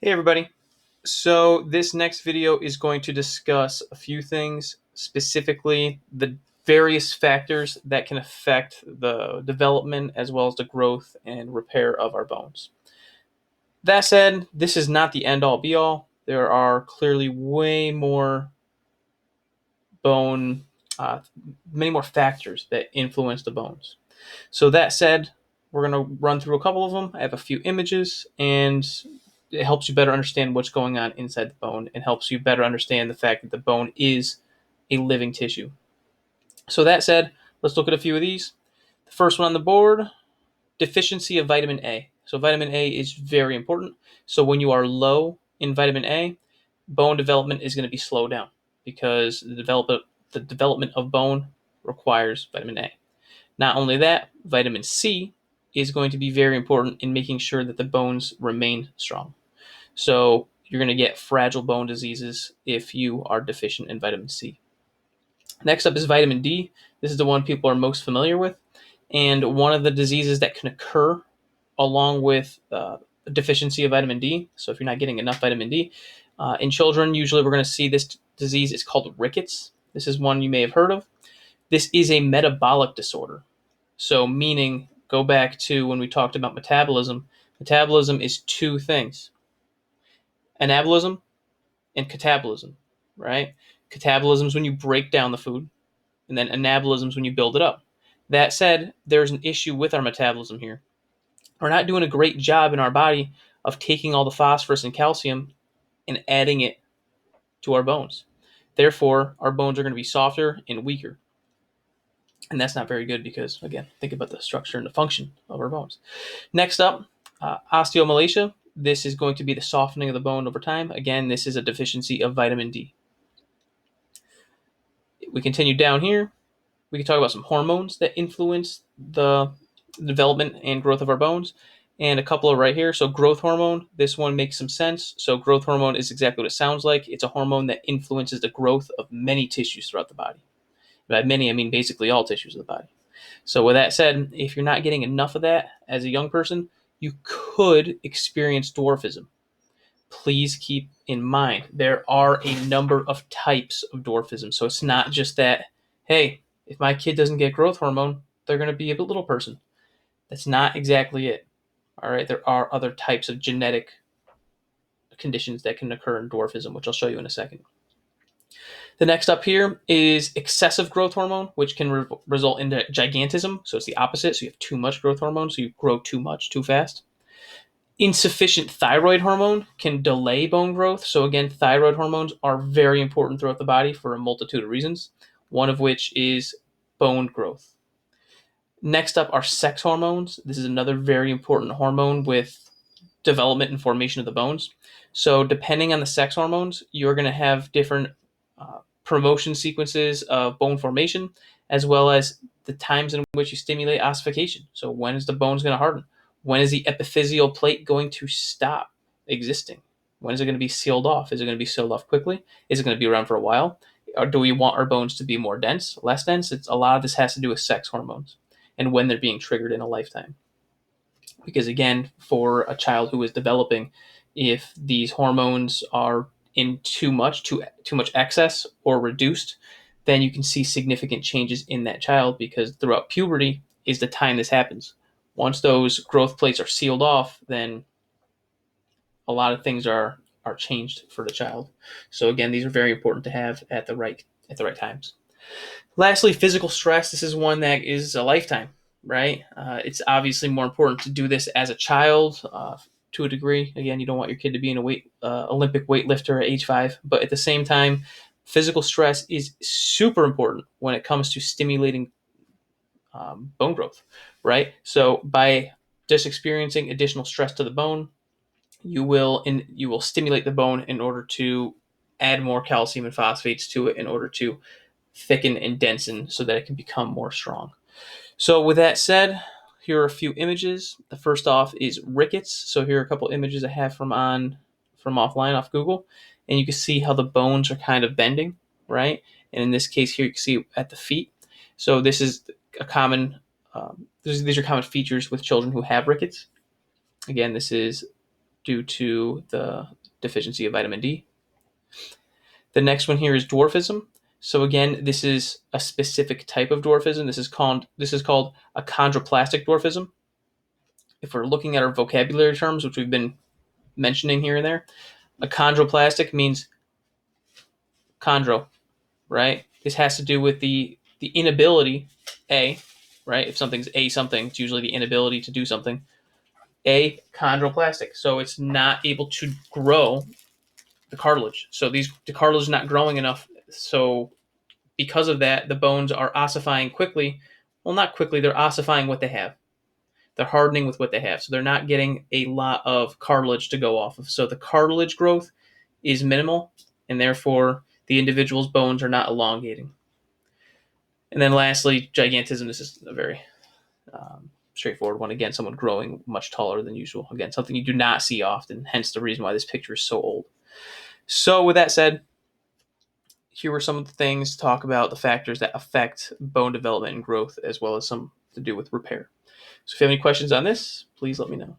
Hey everybody. So this next video is going to discuss a few things, specifically the various factors that can affect the development as well as the growth and repair of our bones. That said, this is not the end all be all. There are clearly way more bone, uh, many more factors that influence the bones. So that said, we're going to run through a couple of them. I have a few images, and it helps you better understand what's going on inside the bone and helps you better understand the fact that the bone is a living tissue. So that said, let's look at a few of these. The first one on the board, deficiency of vitamin A. So vitamin A is very important. So when you are low in vitamin A, bone development is going to be slowed down because the development of bone requires vitamin A. Not only that, vitamin C is going to be very important in making sure that the bones remain strong. So you're going to get fragile bone diseases if you are deficient in vitamin C. Next up is vitamin D. This is the one people are most familiar with. And one of the diseases that can occur along with a deficiency of vitamin D. So if you're not getting enough vitamin D, in children, usually we're going to see this disease. It's called Rickets. This is one you may have heard of. This is a metabolic disorder. So, meaning, go back to when we talked about metabolism. Metabolism is two things: anabolism and catabolism, right? Catabolism is when you break down the food, and then anabolism is when you build it up. That said, there's an issue with our metabolism here. We're not doing a great job in our body of taking all the phosphorus and calcium and adding it to our bones. Therefore, our bones are going to be softer and weaker. And that's not very good because, again, think about the structure and the function of our bones. Next up, osteomalacia. This is going to be the softening of the bone over time. Again, this is a deficiency of vitamin D. We continue down here. We can talk about some hormones that influence the development and growth of our bones, and a couple are right here. So growth hormone, this one makes some sense. So growth hormone is exactly what it sounds like. It's a hormone that influences the growth of many tissues throughout the body. By many, I mean basically all tissues of the body. So with that said, if you're not getting enough of that as a young person, you could experience dwarfism. Please keep in mind there are a number of types of dwarfism. So it's not just that, hey, if my kid doesn't get growth hormone, they're going to be a little person. That's not exactly it. All right, there are other types of genetic conditions that can occur in dwarfism, which I'll show you in a second. The next up here is excessive growth hormone, which can result in gigantism. So it's the opposite. So you have too much growth hormone, so you grow too much, too fast. Insufficient thyroid hormone can delay bone growth. So again, thyroid hormones are very important throughout the body for a multitude of reasons, one of which is bone growth. Next up are sex hormones. This is another very important hormone with development and formation of the bones. So depending on the sex hormones, you're going to have different promotion sequences of bone formation, as well as the times in which you stimulate ossification. So when is the bones going to harden? When is the epiphyseal plate going to stop existing? When is it going to be sealed off? Is it going to be sealed off quickly? Is it going to be around for a while? Or do we want our bones to be more dense, less dense? A lot of this has to do with sex hormones and when they're being triggered in a lifetime. Because again, for a child who is developing, if these hormones are in too much excess or reduced, then you can see significant changes in that child, because throughout puberty is the time this happens. Once those growth plates are sealed off, then a lot of things are changed for the child. So again, these are very important to have at the right times. Lastly, physical stress. This is one that is a lifetime, right? It's obviously more important to do this as a child to a degree. Again, you don't want your kid to be an Olympic weightlifter at age 5, but at the same time, physical stress is super important when it comes to stimulating bone growth, right? So by just experiencing additional stress to the bone, you will stimulate the bone in order to add more calcium and phosphates to it in order to thicken and densen so that it can become more strong. So with that said, here are a few images. The first off is Rickets. So here are a couple images I have from offline off Google, and you can see how the bones are kind of bending, right? And in this case here, you can see at the feet. So this is a common these are common features with children who have rickets. Again, this is due to the deficiency of vitamin D. The next one here is dwarfism. So again, this is a specific type of dwarfism. This is called a chondroplastic dwarfism. If we're looking at our vocabulary terms, which we've been mentioning here and there, a chondroplastic means chondro, right? This has to do with the inability, right? If something's something, it's usually the inability to do something. Chondroplastic. So it's not able to grow the cartilage. So the cartilage is not growing enough. So because of that, the bones are ossifying quickly. Well, not quickly, they're ossifying what they have. They're hardening with what they have. So they're not getting a lot of cartilage to go off of. So the cartilage growth is minimal, and therefore the individual's bones are not elongating. And then lastly, gigantism. This is a very straightforward one. Again, someone growing much taller than usual. Again, something you do not see often, hence the reason why this picture is so old. So with that said, here were some of the things to talk about, the factors that affect bone development and growth, as well as some to do with repair. So if you have any questions on this, please let me know.